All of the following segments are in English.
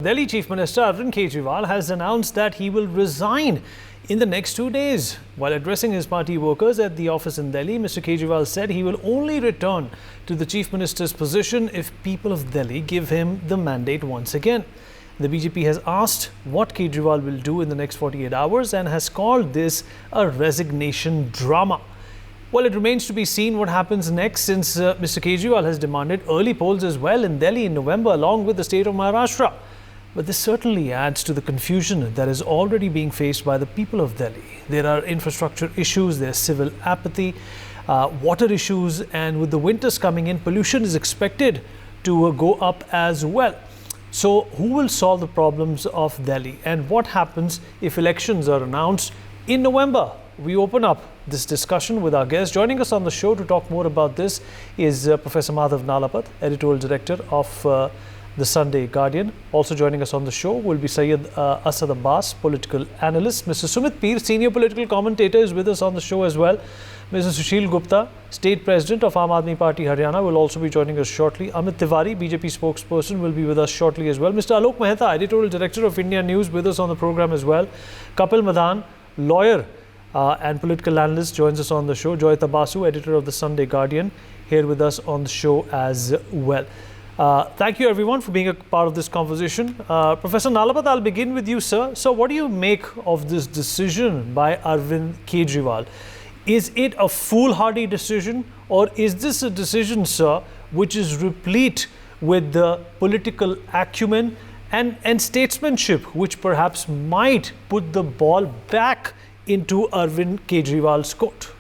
Delhi Chief Minister Arvind Kejriwal has announced that he will resign in the next 2 days. While addressing his party workers at the office in Delhi, Mr. Kejriwal said he will only return to the Chief Minister's position if people of Delhi give him the mandate once again. The BJP has asked what Kejriwal will do in the next 48 hours and has called this a resignation drama. Well, it remains to be seen what happens next, since Mr. Kejriwal has demanded early polls as well in Delhi in November along with the state of Maharashtra. But this certainly adds to the confusion that is already being faced by the people of Delhi. There are infrastructure issues, there's civil apathy, water issues, and with the winters coming in, pollution is expected to go up as well. So who will solve the problems of Delhi, and what happens if elections are announced in November? We open up this discussion with our guest. Joining us on the show to talk more about this is Professor Madhav Nalapat, editorial director of the Sunday Guardian. Also joining us on the show will be Syed Asad Abbas, political analyst. Mr. Sumit Peer, senior political commentator, is with us on the show as well. Mr. Suhail Gupta, state president of Aam Aadmi Party Haryana, will also be joining us shortly. Amit Tiwari, BJP spokesperson, will be with us shortly as well. Mr. Alok Mehta, editorial director of India News, with us on the program as well. Kapil Madan, lawyer and political analyst, joins us on the show. Joy Tabasu, editor of the Sunday Guardian, here with us on the show as well. Thank you everyone for being a part of this conversation. Professor Nalapat, I'll begin with you, sir. So what do you make of this decision by Arvind Kejriwal? Is it a foolhardy decision, or is this a decision, sir, which is replete with the political acumen and statesmanship, which perhaps might put the ball back into Arvind Kejriwal's court?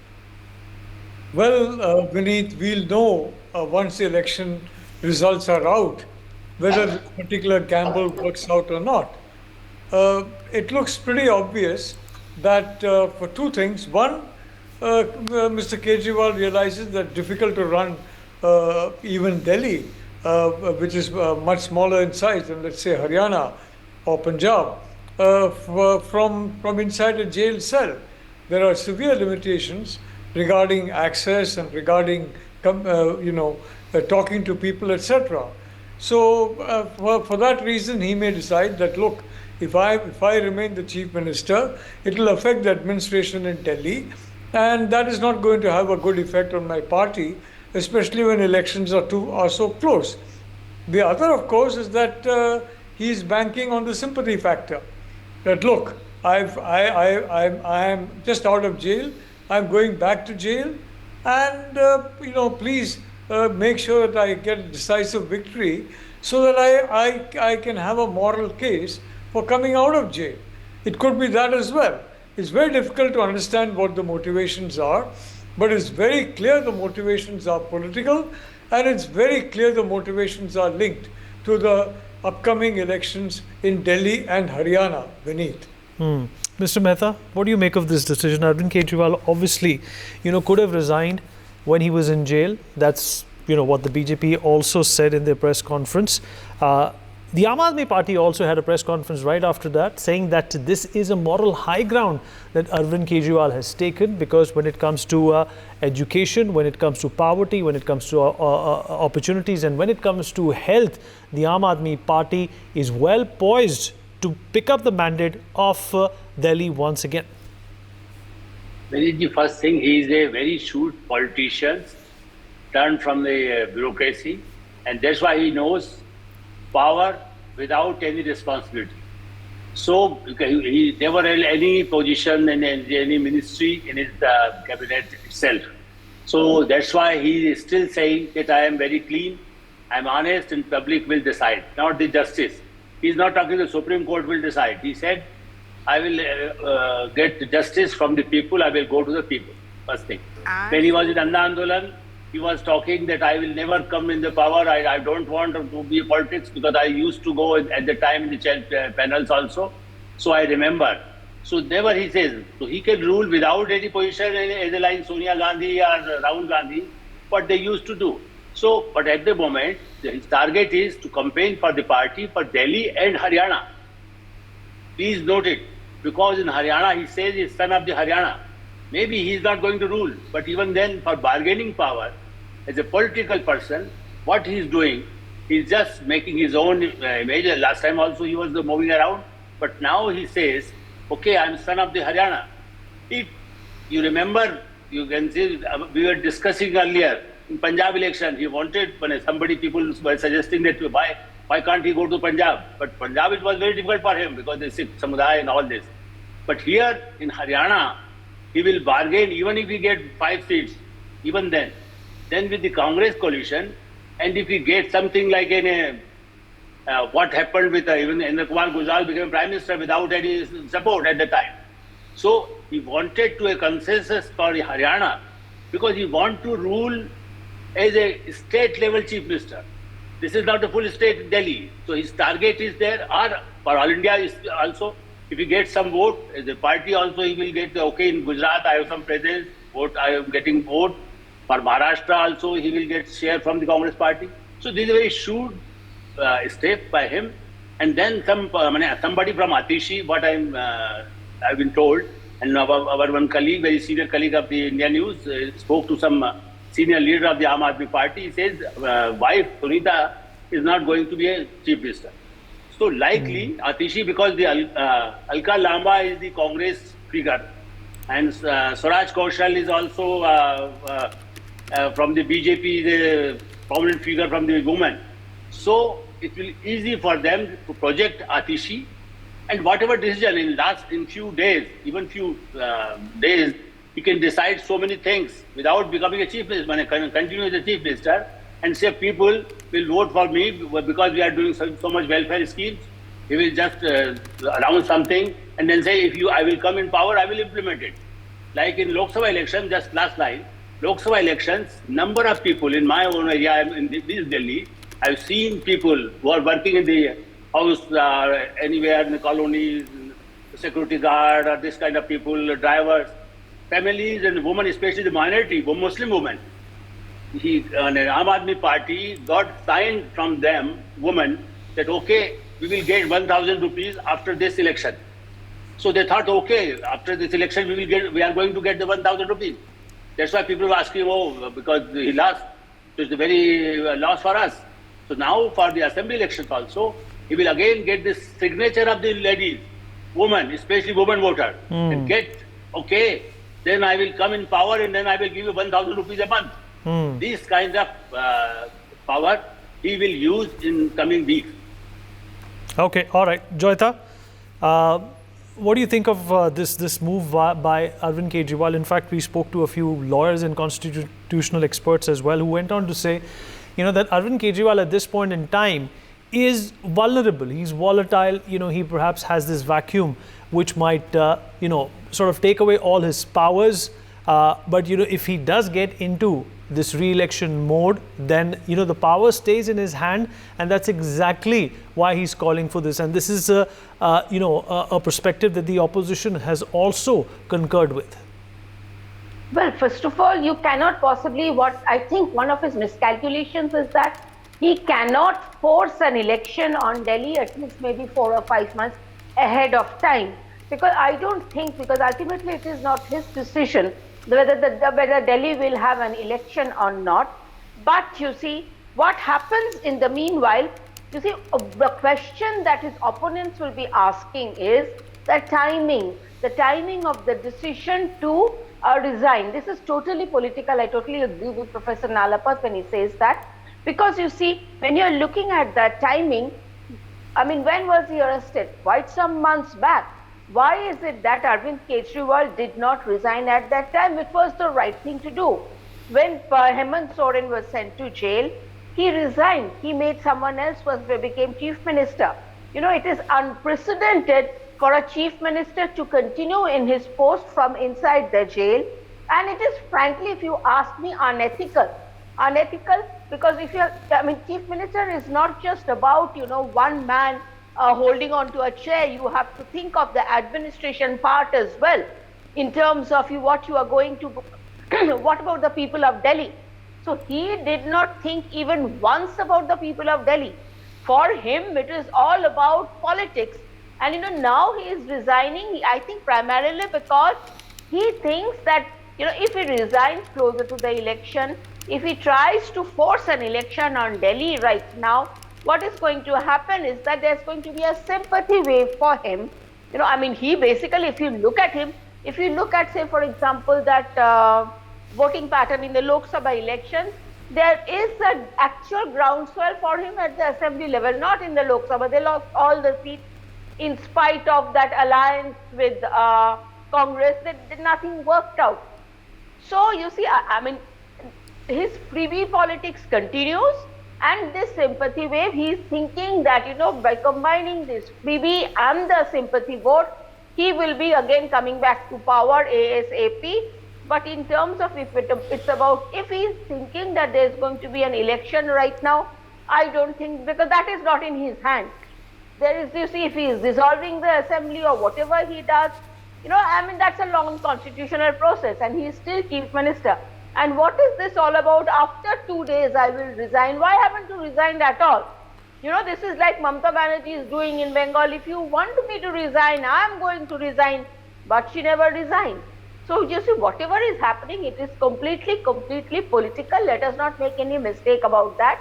Well, Vineet, we'll know once the election results are out whether this particular gamble works out or not. It looks pretty obvious that for two things. One, Mr. Kejriwal realizes that it's difficult to run even Delhi, which is much smaller in size than, let's say, Haryana or Punjab, from inside a jail cell. There are severe limitations regarding access and regarding, talking to people, etc. So for that reason, he may decide that, look, if I remain the chief minister, it will affect the administration in Delhi, and that is not going to have a good effect on my party, especially when elections are so close. The other, of course, is that he is banking on the sympathy factor. That, look, I am just out of jail, I'm going back to jail, and please make sure that I get a decisive victory so that I can have a moral case for coming out of jail. It could be that as well. It's very difficult to understand what the motivations are, but it's very clear the motivations are political, and it's very clear the motivations are linked to the upcoming elections in Delhi and Haryana, Vineet. Mr. Mehta, what do you make of this decision? Arvind Kejriwal obviously, could have resigned when he was in jail. That's, what the BJP also said in their press conference. The Aam Aadmi Party also had a press conference right after that, saying that this is a moral high ground that Arvind Kejriwal has taken, because when it comes to education, when it comes to poverty, when it comes to opportunities, and when it comes to health, the Aam Aadmi Party is well poised to pick up the mandate of Delhi once again. The first thing, he is a very shrewd politician, turned from the bureaucracy, and that's why he knows power without any responsibility. So he never held any position in any ministry in his cabinet itself. So that's why he is still saying that I am very clean, I am honest, and public will decide, not the justice. He is not talking the Supreme Court will decide. He said, I will get justice from the people, I will go to the people, first thing. When he was in Anna Andolan, he was talking that I will never come in the power, I don't want to be politics, because I used to go at the time in the panels also. So I remember. So never he says, so he can rule without any position, either like Sonia Gandhi or Rahul Gandhi, what they used to do. So, but at the moment, his target is to campaign for the party for Delhi and Haryana. Please note it, because in Haryana, he says he's son of the Haryana. Maybe he's not going to rule, but even then, for bargaining power, as a political person, what he's doing, He's just making his own image. Last time also he was moving around, but now he says, okay, I'm son of the Haryana. If you remember, you can see, we were discussing earlier, in Punjab election, he wanted, people were suggesting that why can't he go to Punjab? But Punjab, it was very difficult for him because the Sikh Samuday and all this. But here in Haryana, he will bargain even if he gets 5 seats, even then. Then with the Congress coalition, and if he gets something like what happened with even Indra Kumar Gujral became Prime Minister without any support at the time. So he wanted to a consensus for Haryana because he want to rule as a state level Chief Minister. This is not the full state Delhi. So his target is there, or for All India is also, if he gets some vote, as a party also he will get, okay, in Gujarat I have some presence, vote, I am getting vote. For Maharashtra also he will get share from the Congress party. So this is a very shrewd step by him. And then somebody from Atishi, what I've been told, and our one colleague, very senior colleague of the India News, spoke to some senior leader of the Aam Aadmi Party. He says wife Sunita is not going to be a chief minister. So likely Atishi, because the Alka Lamba is the Congress figure, and Swaraj Kaushal is also from the BJP, the prominent figure from the women. So it will be easy for them to project Atishi, and whatever decision in few days, even few days, he can decide so many things without becoming a chief minister, continue as a chief minister and say people will vote for me because we are doing so much welfare schemes. He will just announce something and then say, I will come in power, I will implement it. Like in Lok Sabha election, just last line, Lok Sabha elections, number of people in my own area, I am in this Delhi, I've seen people who are working in the house, anywhere in the colonies, security guard, or this kind of people, drivers, families and women, especially the minority, Muslim women. Aam Aadmi Party got signed from them, women, that okay, we will get 1,000 rupees after this election. So they thought, okay, after this election we are going to get the 1,000 rupees. That's why people were asking, because he lost, so it's a very loss for us. So now for the assembly elections also, he will again get this signature of the ladies, women, especially women voter, and get, okay, then I will come in power and then I will give you 1,000 rupees a month. These kinds of power he will use in coming weeks. Okay, all right. Joyita, what do you think of this move by Arvind Kejriwal? In fact, we spoke to a few lawyers and constitutional experts as well who went on to say, that Arvind Kejriwal at this point in time is vulnerable. He's volatile. He perhaps has this vacuum which might, sort of take away all his powers. But, if he does get into this re-election mode, then, the power stays in his hand. And that's exactly why he's calling for this. And this is, a perspective that the opposition has also concurred with. Well, first of all, you cannot possibly, what I think one of his miscalculations is that he cannot force an election on Delhi at least maybe 4 or 5 months ahead of time. Because I don't think, because ultimately it is not his decision whether Delhi will have an election or not. But you see, what happens in the meanwhile, you see, the question that his opponents will be asking is the timing of the decision to resign. This is totally political. I totally agree with Professor Nalapat when he says that. Because you see, when you're looking at that timing, I mean, when was he arrested? Quite some months back. Why is it that Arvind Kejriwal did not resign at that time? It was the right thing to do. When Hemant Soren was sent to jail, he resigned. He made someone else became chief minister. It is unprecedented for a chief minister to continue in his post from inside the jail. And it is frankly, if you ask me, unethical. Unethical because chief minister is not just about, one man holding on to a chair. You have to think of the administration part as well in terms of what you are going to, what about the people of Delhi? So he did not think even once about the people of Delhi. For him, it is all about politics. And now he is resigning, I think primarily because he thinks that, if he resigns closer to the election, if he tries to force an election on Delhi right now, what is going to happen is that there's going to be a sympathy wave for him. I mean, he basically, if you look at him, if you look at, say, for example, that voting pattern in the Lok Sabha elections, there is an actual groundswell for him at the assembly level, not in the Lok Sabha. They lost all the seats in spite of that alliance with Congress. Nothing worked out. So, you see, I mean, his freebie politics continues, and this sympathy wave, he is thinking that, by combining this freebie and the sympathy vote, he will be again coming back to power ASAP. But in terms of it's about if he is thinking that there is going to be an election right now, I don't think, because that is not in his hands. There is, you see, if he is dissolving the assembly or whatever he does, I mean, that's a long constitutional process, and he is still chief minister. And what is this all about? After 2 days, I will resign. Why haven't you resigned at all? This is like Mamata Banerjee is doing in Bengal. If you want me to resign, I am going to resign. But she never resigned. So, you see, whatever is happening, it is completely political. Let us not make any mistake about that.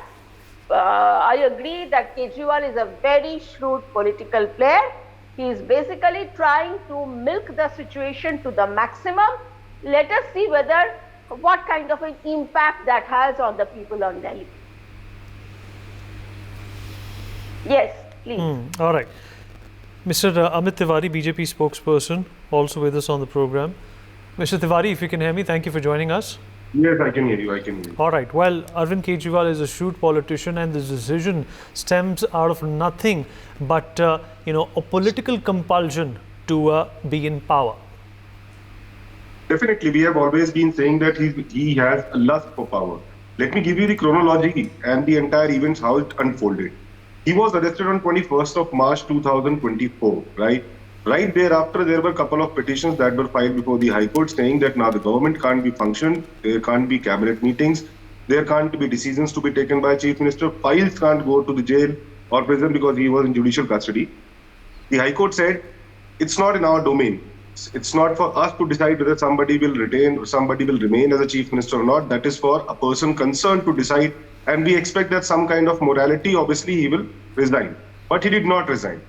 I agree that Kejriwal is a very shrewd political player. He is basically trying to milk the situation to the maximum. Let us see what kind of an impact that has on the people on Delhi. Yes, please. All right. Mr. Amit Tiwari, BJP spokesperson, also with us on the program. Mr. Tiwari, if you can hear me, thank you for joining us. Yes, I can hear you. All right. Well, Arvind Kejriwal is a shrewd politician, and this decision stems out of nothing but, a political compulsion to be in power. Definitely, we have always been saying that he has a lust for power. Let me give you the chronology and the entire events, how it unfolded. He was arrested on 21st of March 2024, right? Right thereafter, there were a couple of petitions that were filed before the High Court saying that now the government can't be functioned, there can't be cabinet meetings, there can't be decisions to be taken by Chief Minister, files can't go to the jail or prison because he was in judicial custody. The High Court said, it's not in our domain. It's not for us to decide whether somebody will retain or somebody will remain as a Chief Minister or not. That is for a person concerned to decide. And we expect that some kind of morality, obviously, he will resign. But he did not resign.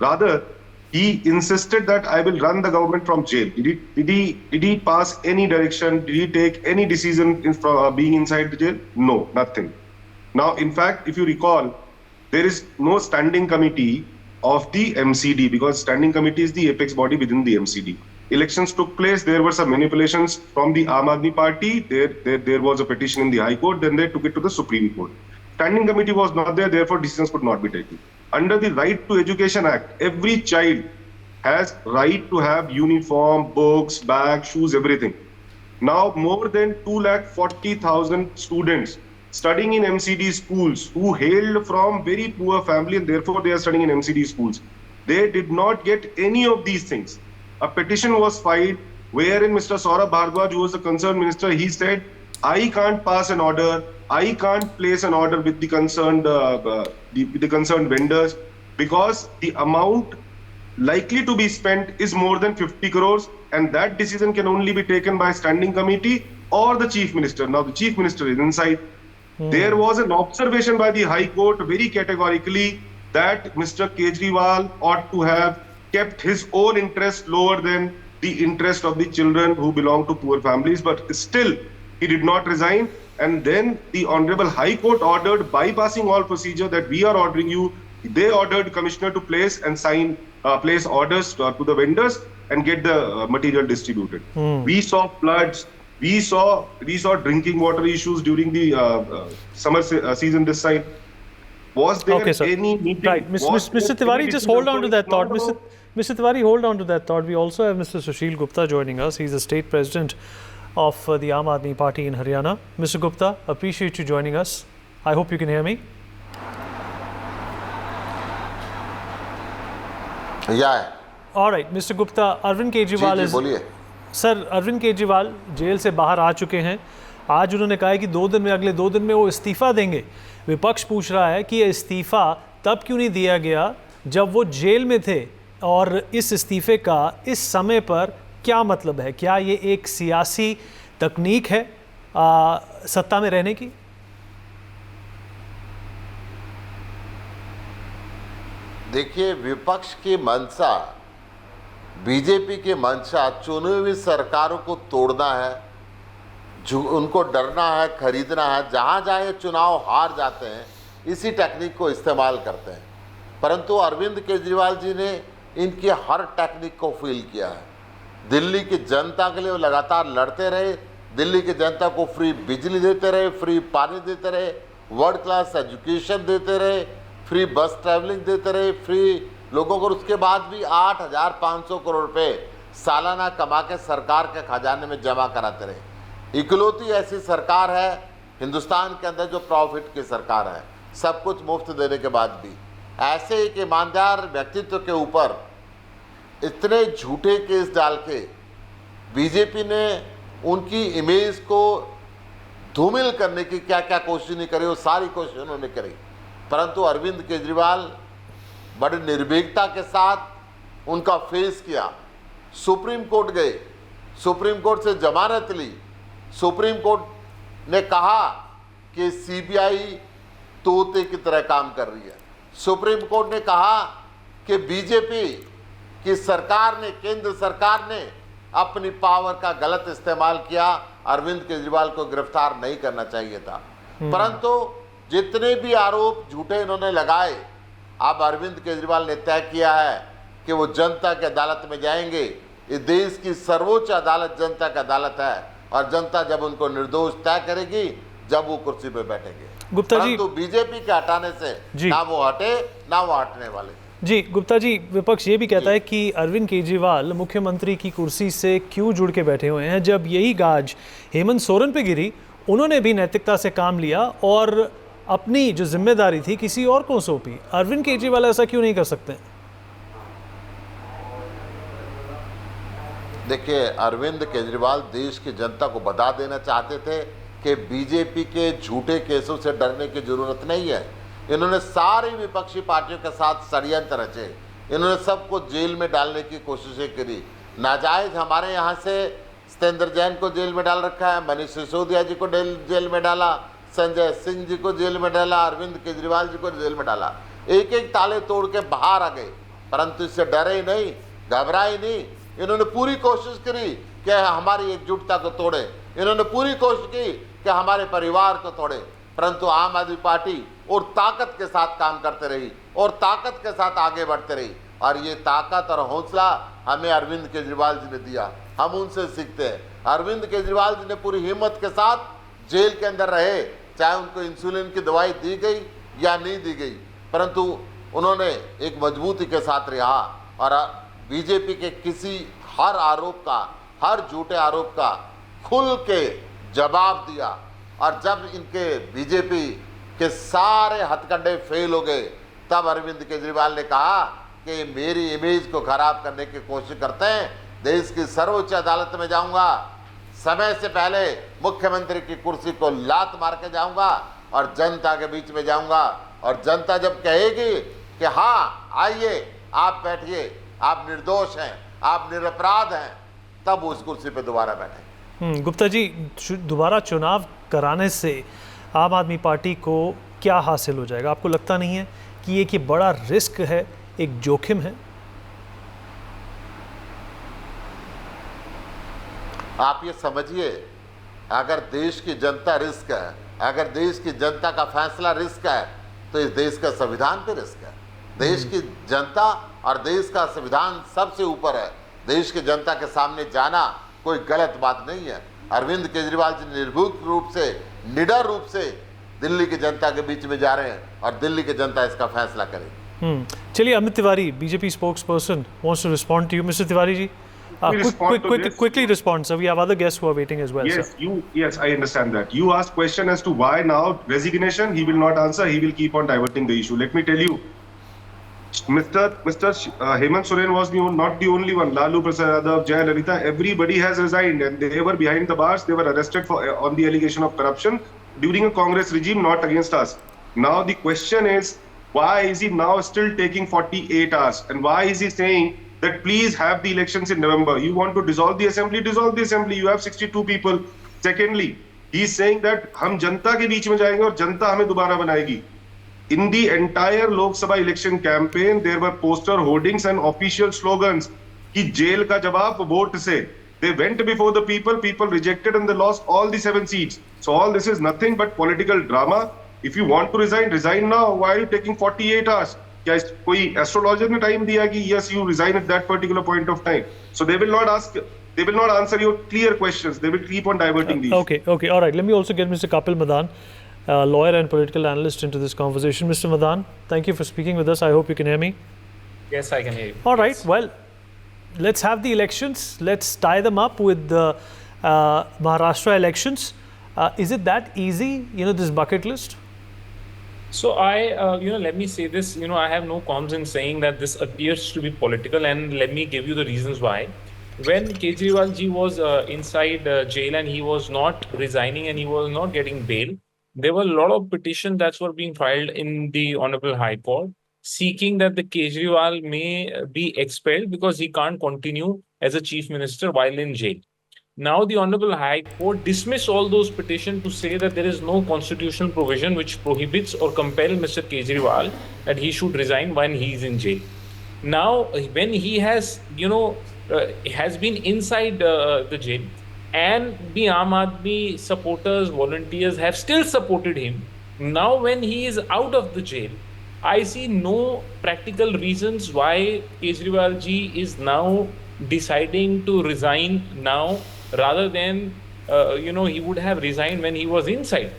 Rather, he insisted that I will run the government from jail. Did he pass any direction? Did he take any decision being inside the jail? No, nothing. Now, in fact, if you recall, there is no standing committee of the MCD because standing committee is the apex body within the MCD. Elections took place. There were some manipulations from the Aam Aadmi Party. There was a petition in the High Court. Then they took it to the Supreme Court. Standing committee was not there. Therefore, decisions could not be taken. Under the Right to Education Act, every child has right to have uniform, books, bags, shoes, everything. Now, more than 240,000 students studying in MCD schools who hailed from very poor family and therefore they are studying in MCD schools. They did not get any of these things. A petition was filed wherein Mr. Saurabh Bhardwaj, who was the concerned minister, he said, I can't pass an order, I can't place an order with the concerned vendors because the amount likely to be spent is more than 50 crores and that decision can only be taken by standing committee or the Chief Minister. Now the Chief Minister is inside. There was an observation by the High Court very categorically that Mr. Kejriwal ought to have kept his own interest lower than the interest of the children who belong to poor families, but still he did not resign. And then the Honorable High Court ordered, bypassing all procedure, that we are ordering you. They ordered Commissioner to place and sign, place orders to the vendors and get the material distributed. We saw floods. We saw drinking water issues during the summer season this side. Was there any meeting? Right, Mr. Tiwari, just hold on to that thought. Mr. Tiwari, hold on to that thought. We also have Mr. Suhail Gupta joining us. He's the state president of the Aam Aadmi Party in Haryana. Mr. Gupta, appreciate you joining us. I hope you can hear me. Yeah. All right, Mr. Gupta, Arvind Kejriwal is... sir Arvind Kejriwal jail से बाहर आ चुके हैं. आज उन्होंने कहा है कि अगले 2 दिन में वो इस्तीफ़ा देंगे. विपक्ष पूछ रहा है कि ये इस्तीफ़ा तब क्यों नहीं दिया गया जब वो जेल में थे, और इस इस्तीफ़े का इस समय पर क्या मतलब है? क्या ये एक सियासी तकनीक है सत्ता में रहने की? देखिए, विपक्ष की मंशा, बीजेपी की मंशा चुनी हुई सरकारों को तोड़ना है, उनको डरना है, खरीदना है। जहाँ जहाँ ये चुनाव हार जाते हैं इसी टेक्निक को इस्तेमाल करते हैं। परंतु अरविंद केजरीवाल जी ने इनकी हर टेक्निक को फेल किया है। दिल्ली की जनता के लिए वो लगातार लड़ते रहे, दिल्ली की जनता को फ्री बिजली देते रहे, फ्री पानी देते रहे, वर्ल्ड क्लास एजुकेशन देते रहे, फ्री बस ट्रैवलिंग देते रहे, फ्री लोगों को। उसके बाद भी 8,500 करोड़ रुपए सालाना कमा के सरकार के खजाने में जमा कराते रहे। इकलौती ऐसी सरकार है हिंदुस्तान के अंदर जो प्रॉफिट की सरकार है, सब कुछ मुफ्त देने के बाद भी। ऐसे एक ईमानदार व्यक्तित्व के ऊपर इतने झूठे केस डाल के बीजेपी ने उनकी इमेज को धूमिल करने की क्या क्या कोशिश नहीं करी, वो सारी कोशिश उन्होंने करी। परंतु अरविंद केजरीवाल बड़ी निर्भीकता के साथ उनका फेस किया। सुप्रीम कोर्ट गए, सुप्रीम कोर्ट से जमानत ली। सुप्रीम कोर्ट ने कहा कि सीबीआई तोते की तरह काम कर रही है। सुप्रीम कोर्ट ने कहा कि बीजेपी की सरकार ने, केंद्र सरकार ने अपनी पावर का गलत इस्तेमाल किया, अरविंद केजरीवाल को गिरफ्तार नहीं करना चाहिए था। परंतु जितने भी आरोप झूठे इन्होंने लगाए, अब अरविंद केजरीवाल ने तय किया है कि वो जनता की अदालत में जाएंगे। इस देश की सर्वोच्च अदालत जनता की अदालत है और जनता जब उनको निर्दोष तय करेगी, जब वो कुर्सी पे बैठेंगे। गुप्ता जी, तो बीजेपी के हटाने से ना वो हटे ना वो हटने वाले। जी गुप्ता जी, विपक्ष ये भी कहता है कि अरविंद केजरीवाल मुख्यमंत्री की कुर्सी से क्यों जुड़ के बैठे हुए हैं? जब यही गाज हेमंत सोरेन पे गिरी, उन्होंने भी नैतिकता से काम लिया और अपनी जो जिम्मेदारी थी किसी और को सौंपी। अरविंद केजरीवाल ऐसा क्यों नहीं कर सकते? देखिए, अरविंद केजरीवाल देश की जनता को बता देना चाहते थे कि बीजेपी के झूठे केसों से डरने की जरूरत नहीं है। इन्होंने सारी विपक्षी पार्टियों के साथ षड्यंत्र रचे, इन्होंने सबको जेल में डालने की कोशिशें करी। नाजायज हमारे यहाँ से सत्येंद्र जैन को जेल में डाल रखा है, मनीष सिसोदिया जी को जेल में डाला, संजय सिंह जी को जेल में डाला, अरविंद केजरीवाल जी को जेल में डाला। एक एक ताले तोड़ के बाहर आ गए, परंतु इससे डरे ही नहीं, घबराए नहीं। इन्होंने पूरी कोशिश करी कि हमारी एकजुटता को तोड़े, इन्होंने पूरी कोशिश की कि हमारे परिवार को तोड़े, परंतु आम आदमी पार्टी और ताकत के साथ काम करते रही और ताकत के साथ आगे बढ़ते रही। और ये ताकत और हौसला हमें अरविंद केजरीवाल जी ने दिया, हम उनसे सीखते हैं। अरविंद केजरीवाल जी ने पूरी हिम्मत के साथ जेल के अंदर रहे, चाहे उनको इंसुलिन की दवाई दी गई या नहीं दी गई, परंतु उन्होंने एक मजबूती के साथ रहा और बीजेपी के किसी हर आरोप का, हर झूठे आरोप का खुल के जवाब दिया। और जब इनके बीजेपी के सारे हथकंडे फेल हो गए, तब अरविंद केजरीवाल ने कहा कि मेरी इमेज को खराब करने की कोशिश करते हैं, देश की सर्वोच्च अदालत में जाऊंगा, समय से पहले मुख्यमंत्री की कुर्सी को लात मार के जाऊंगा और जनता के बीच में जाऊंगा। और जनता जब कहेगी कि हाँ आइए, आप बैठिए, आप निर्दोष हैं, आप निरपराध हैं, तब उस कुर्सी पे दोबारा बैठे। गुप्ता जी, दोबारा चुनाव कराने से आम आदमी पार्टी को क्या हासिल हो जाएगा? आपको लगता नहीं है कि एक ये बड़ा रिस्क है, एक जोखिम है? आप ये समझिए, अगर देश की जनता रिस्क है, अगर देश की जनता का फैसला रिस्क है, तो इस देश का संविधान पे रिस्क है। देश की जनता और देश का संविधान सबसे ऊपर है। देश की जनता के सामने जाना कोई गलत बात नहीं है। अरविंद केजरीवाल जी निर्भीक रूप से, निडर रूप से दिल्ली की जनता के बीच में जा रहे हैं और दिल्ली की जनता इसका फैसला करेगी। चलिए, Amit Tiwari, BJP spokesperson, wants to respond to you. Mr. Tiwari ji, quickly respond, sir. We have other guests who are waiting as well. Yes, sir. Yes, I understand that. You asked question as to why now resignation. He will not answer. He will keep on diverting the issue. Let me tell you, Mr. Hemant Soren was not the only one. Lalu Prasad Yadav, Jaya Lalita, everybody has resigned, and they were behind the bars. They were arrested on the allegation of corruption during a Congress regime, not against us. Now the question is, why is he now still taking 48 hours? And why is he saying that please have the elections in November? You want to dissolve the assembly? Dissolve the assembly. You have 62 people. Secondly, He is saying that हम जनता के बीच में जाएंगे और जनता हमें दोबारा बनाएगी. In the entire Lok Sabha election campaign, there were poster hoardings and official slogans कि jail का जवाब वोट से. They went before the people rejected and they lost all the 7 seats. So all this is nothing but political drama. If you want to resign now. Why are you taking 48 hours? क्या कोई astrologer ने time दिया कि yes, you resign at that particular point of time? So they will not answer your clear questions. They will keep on diverting these. Okay, all right. Let me also get Mr. Kapil Madan, lawyer and political analyst, into this conversation. Mr. Madan, thank you for speaking with us. I hope you can hear me. Yes, I can hear you. All right. Well, let's have the elections. Let's tie them up with the Maharashtra elections. Is it that easy, this bucket list? So let me say this, I have no qualms in saying that this appears to be political, and let me give you the reasons why. When Kejriwal ji was inside jail and he was not resigning and he was not getting bail, there were a lot of petitions that were being filed in the Honorable High Court seeking that the Kejriwal may be expelled because he can't continue as a chief minister while in jail. Now the Honorable High Court dismissed all those petitions to say that there is no constitutional provision which prohibits or compels Mr. Kejriwal that he should resign when he is in jail. Now, when he has, has been inside the jail, and the Aam Aadmi supporters, volunteers have still supported him. Now, when he is out of the jail, I see no practical reasons why Kejriwal ji is now deciding to resign now rather than, he would have resigned when he was inside.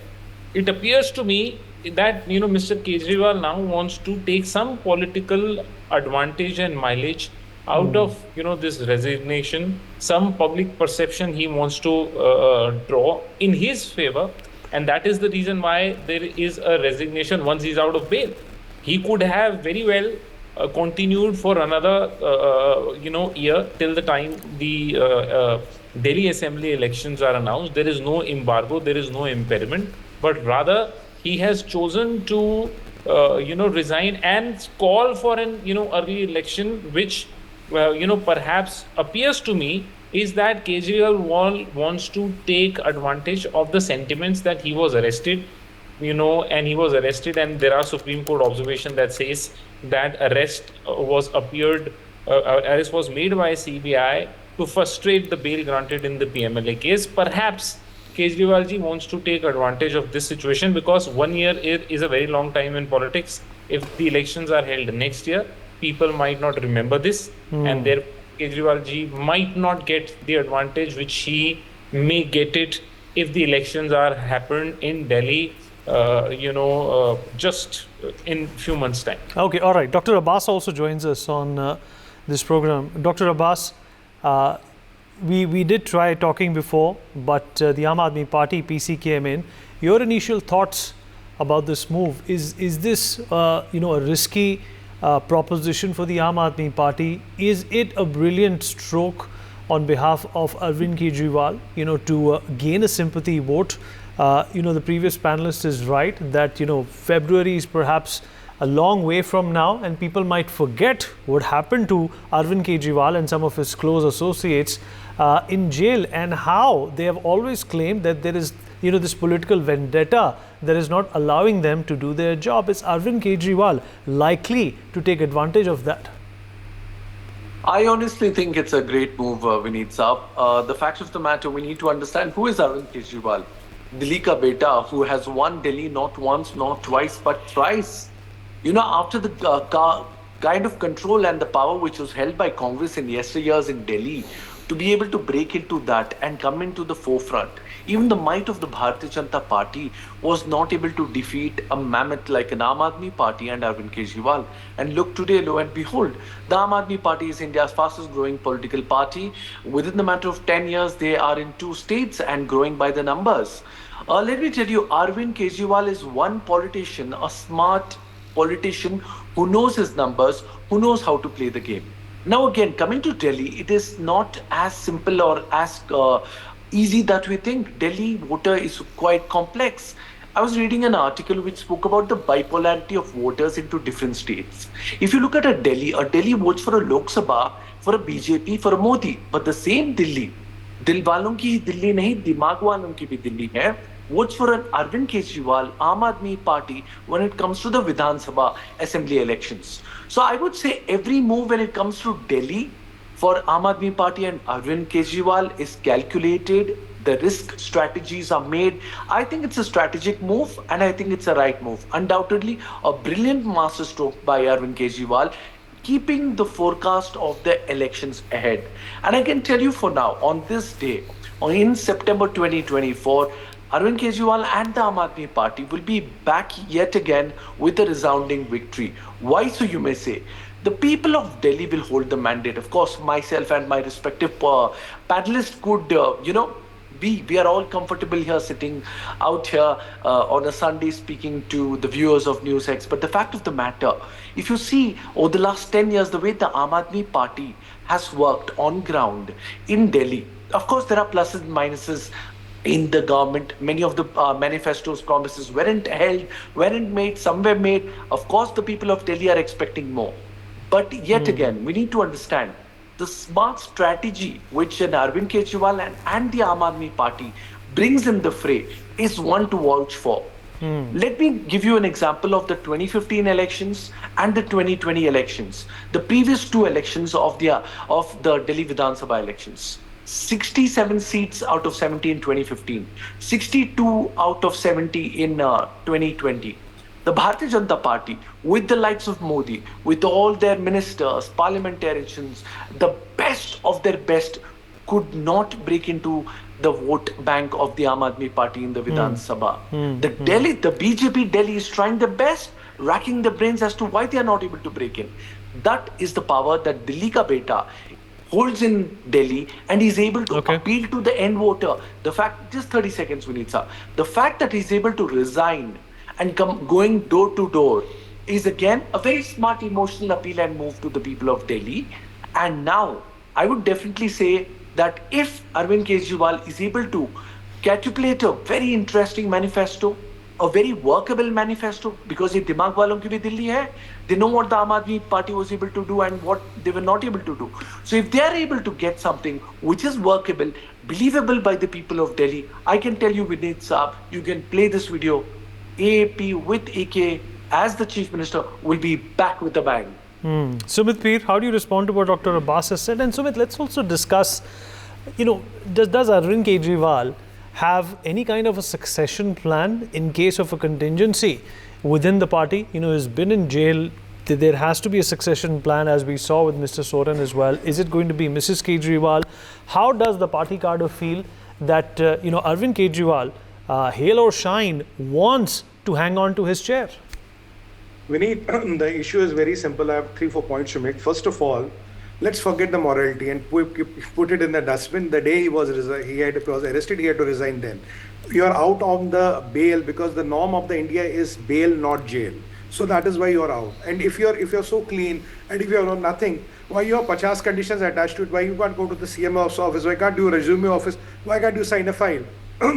It appears to me that, Mr. Kejriwal now wants to take some political advantage and mileage out of, this resignation, some public perception he wants to draw in his favor. And that is the reason why there is a resignation once he's out of bail. He could have very well continued for another, year till the time the Delhi Assembly elections are announced. There is no embargo, there is no impediment, but rather he has chosen to, resign and call for an, early election, which, perhaps appears to me is that Kejriwal wants to take advantage of the sentiments that he was arrested, and he was arrested, and there are Supreme Court observation that says that arrest was made by CBI to frustrate the bail granted in the PMLA case. Perhaps Kejriwal ji wants to take advantage of this situation because 1 year is a very long time in politics. If the elections are held next year, people might not remember this, and therefore Kejriwal ji might not get the advantage which he may get it if the elections are happened in Delhi, just in few months' time. Okay, all right. Dr. Abbas also joins us on this program. Dr. Abbas, we did try talking before, but the Aam Aadmi Party, PC, came in. Your initial thoughts about this move? Is this a risky proposition for the Aam Aadmi Party? Is it a brilliant stroke on behalf of Arvind Kejriwal, to gain a sympathy vote? The previous panelist is right that, February is perhaps a long way from now, and people might forget what happened to Arvind Kejriwal and some of his close associates in jail, and how they have always claimed that there is, this political vendetta that is not allowing them to do their job. Is Arvind Kejriwal likely to take advantage of that? I honestly think it's a great move, Vineet Saab. The fact of the matter, we need to understand who is Arvind Kejriwal. Delhi ka beta, who has won Delhi not once, not twice, but thrice. After the kind of control and the power which was held by Congress in yesteryears in Delhi, to be able to break into that and come into the forefront, even the might of the Bharatiya Janata Party was not able to defeat a mammoth like an Aam Aadmi Party and Arvind Kejriwal. And look today, lo and behold, the Aam Aadmi Party is India's fastest growing political party. Within the matter of 10 years, they are in 2 states and growing by the numbers. Let me tell you, Arvind Kejriwal is one politician, a smart politician who knows his numbers, who knows how to play the game. Now again, coming to Delhi, it is not as simple or as easy that we think. Delhi voter is quite complex. I was reading an article which spoke about the bipolarity of voters into different states. If you look at a Delhi votes for a Lok Sabha, for a BJP, for a Modi, but the same Delhi दिल वालों की ही दिल्ली नहीं, दिमाग वालों की भी दिल्ली है. Votes for an Arvind Kejriwal, Aam Aadmi Party when it comes to the Vidhan Sabha assembly elections. So I would say every move when it comes to Delhi for Aam Aadmi Party and Arvind Kejriwal is calculated. The risk strategies are made. I think it's a strategic move and I think it's a right move. Undoubtedly, a brilliant masterstroke by Arvind Kejriwal, keeping the forecast of the elections ahead. And I can tell you for now, on this day, in September 2024, Arvind Kejriwal and the Aam Aadmi Party will be back yet again with a resounding victory. Why, so you may say? The people of Delhi will hold the mandate. Of course, myself and my respective panelists could, we are all comfortable here sitting out here on a Sunday speaking to the viewers of NewsX. But the fact of the matter, if you see over the last 10 years, the way the Aam Aadmi Party has worked on ground in Delhi, of course, there are pluses and minuses in the government. Many of the manifestos promises weren't held, weren't made, some were made. Of course, the people of Delhi are expecting more. But yet again, we need to understand the smart strategy which an Arvind Kejriwal and the Aam Aadmi Party brings in the fray is one to vouch for. Let me give you an example of the 2015 elections and the 2020 elections. The previous two elections of the Delhi Vidhan Sabha elections. 67 seats out of 70 in 2015, 62 out of 70 in 2020. The Bharatiya Janata Party, with the likes of Modi, with all their ministers, parliamentarians, the best of their best, could not break into the vote bank of the Aam Aadmi Party in the Vidhan Sabha. The BJP Delhi is trying their best, racking the brains as to why they are not able to break in. That is the power that Delhi ka beta holds in Delhi, and he's able to appeal to the end voter. The fact, just 30 seconds, Vineet sir. The fact that he's able to resign and going door to door is again a very smart emotional appeal and move to the people of Delhi. And now, I would definitely say that if Arvind Kejriwal is able to calculate a very interesting manifesto, a very workable manifesto, because ye dimag walon ki bhi Delhi hai, they know what the Aam Aadmi Party was able to do and what they were not able to do. So if they are able to get something which is workable, believable by the people of Delhi, I can tell you, Vineet Saab, you can play this video. AAP with AK as the Chief Minister will be back with a bang. Sumit Peer, how do you respond to what Dr. Abbas has said? And Sumit, let's also discuss, does Arvind Kejriwal have any kind of a succession plan in case of a contingency within the party? He's been in jail. There has to be a succession plan, as we saw with Mr. Soren as well. Is it going to be Mrs. Kejriwal? How does the party cadre feel that, Arvind Kejriwal, hail or shine, wants to hang on to his chair? Vineet, the issue is very simple. I have 3-4 points to make. First of all, let's forget the morality and put it in the dustbin. The day he was arrested, he had to resign then. You are out on the bail because the norm of the India is bail, not jail. So that is why you are out. And if you're so clean and if you have nothing, why you have 50 conditions attached to it? Why you can't go to the CM office? Why can't you resume office? Why can't you sign a file?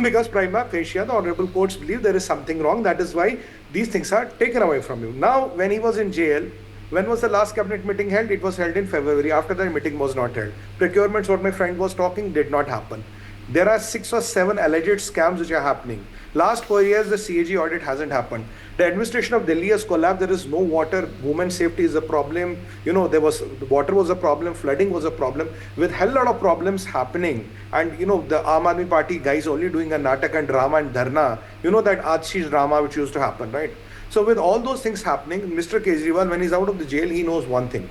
Because prima facie, the honorable courts believe there is something wrong. That is why these things are taken away from you. Now, when he was in jail, when was the last cabinet meeting held? It was held in February. After that, meeting was not held. Procurements, what my friend was talking, did not happen. There are 6 or 7 alleged scams which are happening. Last 4 years, the CAG audit hasn't happened. The administration of Delhi has collapsed. There is no water. Women's safety is a problem. Water was a problem. Flooding was a problem. With hell lot of problems happening. And the Aam Aadmi Party guys only doing a natak and drama and dharna. That Adshi's drama which used to happen, right? So with all those things happening, Mr. Kejriwal, when he's out of the jail, he knows one thing.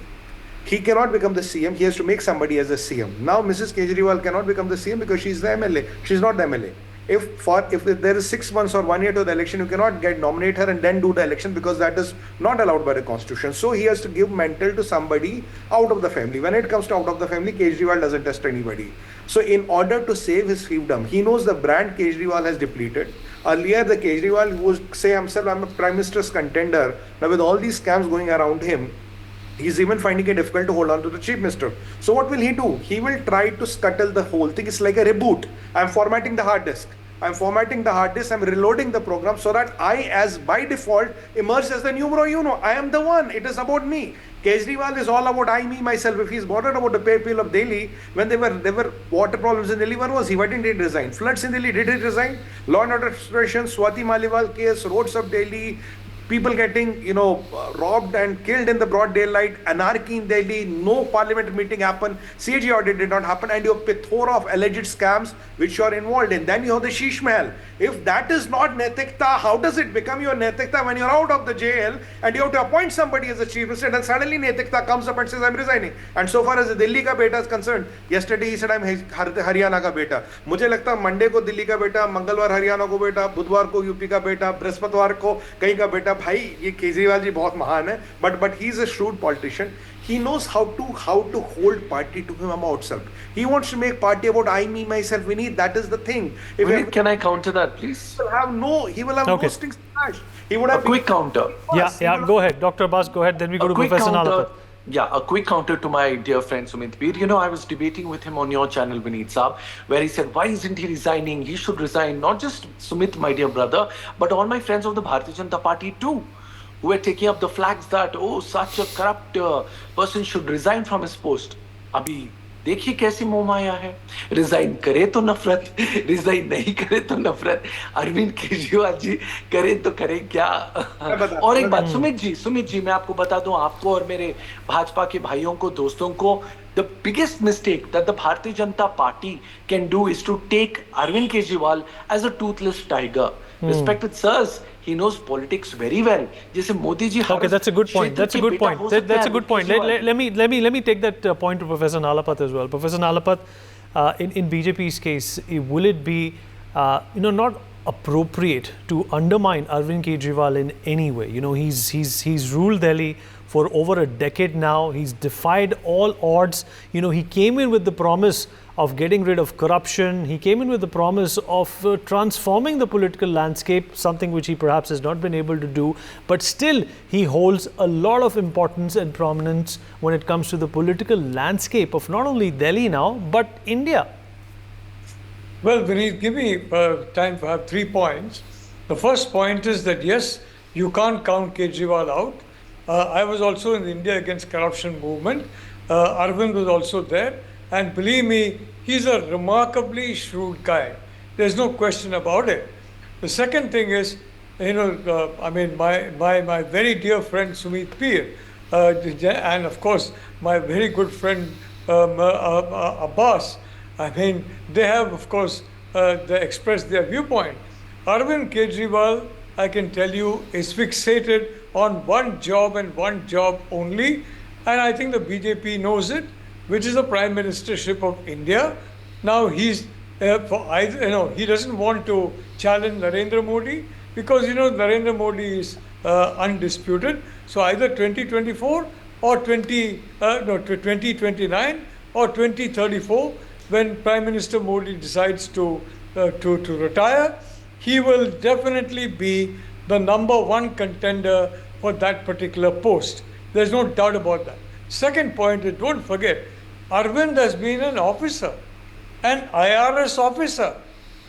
He cannot become the CM. He has to make somebody as a CM. Now, Mrs. Kejriwal cannot become the CM because she's the MLA. She's not the MLA. If there is 6 months or 1 year to the election, you cannot nominate her and then do the election because that is not allowed by the constitution. So he has to give mantle to somebody out of the family. When it comes to out of the family, Kejriwal doesn't trust anybody. So in order to save his fiefdom, he knows the brand Kejriwal has depleted. Earlier, the Kejriwal would say himself, I'm a prime minister's contender. Now with all these scams going around him, he's even finding it difficult to hold on to the chief minister. So what will he do? He will try to scuttle the whole thing. It's like a reboot. I'm formatting the hard disk. I'm reloading the program so that I, as by default, emerge as the new bro. I am the one. It is about me. Kejriwal is all about I, me, myself. If he's bothered about the people of Delhi, when there were water problems in Delhi, where was he? Why didn't he resign? Floods in Delhi, did he resign? Law and order situation, Swati Maliwal case, roads of Delhi, people getting, robbed and killed in the broad daylight, anarchy in Delhi, no parliament meeting happened, CAG audit did not happen, and you have plethora of alleged scams which you are involved in. Then you have the Sheesh Mahal. If that is not Naitikta, how does it become your Naitikta when you're out of the jail and you have to appoint somebody as a chief minister, and suddenly Naitikta comes up and says, I'm resigning. And so far as the Delhi ka beta is concerned, yesterday he said, I'm Haryana ka beta. मुझे लगता Monday को दिल्ली का बेटा, मंगलवार हरियाणा को बेटा, बुधवार को यूपी का बेटा, बृहस्पतिवार को कहीं का बेटा. भाई ये केजरीवाल जी बहुत महान है, but he is a shrewd politician. He knows how to hold party to him himself. He wants to make party about I, me, myself. Vinit, that is the thing. Can I counter that, please? He will have no strings attached. He would have a quick counter. Yeah, go ahead. Dr. Abbas, go ahead. Then we go to Professor Nalapat. Yeah, a quick counter to my dear friend Sumit Peer. I was debating with him on your channel, Vineet Saab, where he said, why isn't he resigning? He should resign. Not just Sumit, my dear brother, but all my friends of the Bharatiya Janata Party too, who were taking up the flags that, such a corrupt person should resign from his post. Abhi, देखिए कैसी मोह माया है. Resign करे तो नफरत, resign नहीं करे तो नफरत. अरविंद केजरीवाल जी करे तो करे क्या. और एक बात सुमित जी मैं आपको बता दूं, आपको और मेरे भाजपा के भाइयों को, दोस्तों को, the biggest mistake that the Bharatiya Janata Party can do is to take Arvind Kejriwal as a toothless tiger. Respected sirs, he knows politics very well. Okay, that's a good point. That's a good point. That's a good point. Let me take that point to Professor Nalapat as well. Professor Nalapat, in BJP's case, will it be not appropriate to undermine Arvind Kejriwal in any way? He's ruled Delhi for over a decade now. He's defied all odds. He came in with the promise of getting rid of corruption. He came in with the promise of transforming the political landscape, something which he perhaps has not been able to do. But still, he holds a lot of importance and prominence when it comes to the political landscape of not only Delhi now, but India. Well, Vineet, give me time to have 3 points. The first point is that, yes, you can't count Kejriwal out. I was also in the India Against Corruption movement. Arvind was also there. And believe me, he's a remarkably shrewd guy. There's no question about it. The second thing is, my very dear friend Sumit Peer, and of course, my very good friend Abbas, they have, of course, they expressed their viewpoint. Arvind Kejriwal, I can tell you, is fixated on one job and one job only. And I think the BJP knows it, which is the Prime Ministership of India. Now he doesn't want to challenge Narendra Modi because Narendra Modi is undisputed. So either 2024 or 2029 or 2034, when Prime Minister Modi decides to retire, he will definitely be the #1 contender for that particular post. There's no doubt about that. Second point is, don't forget, Arvind has been an officer, an IRS officer,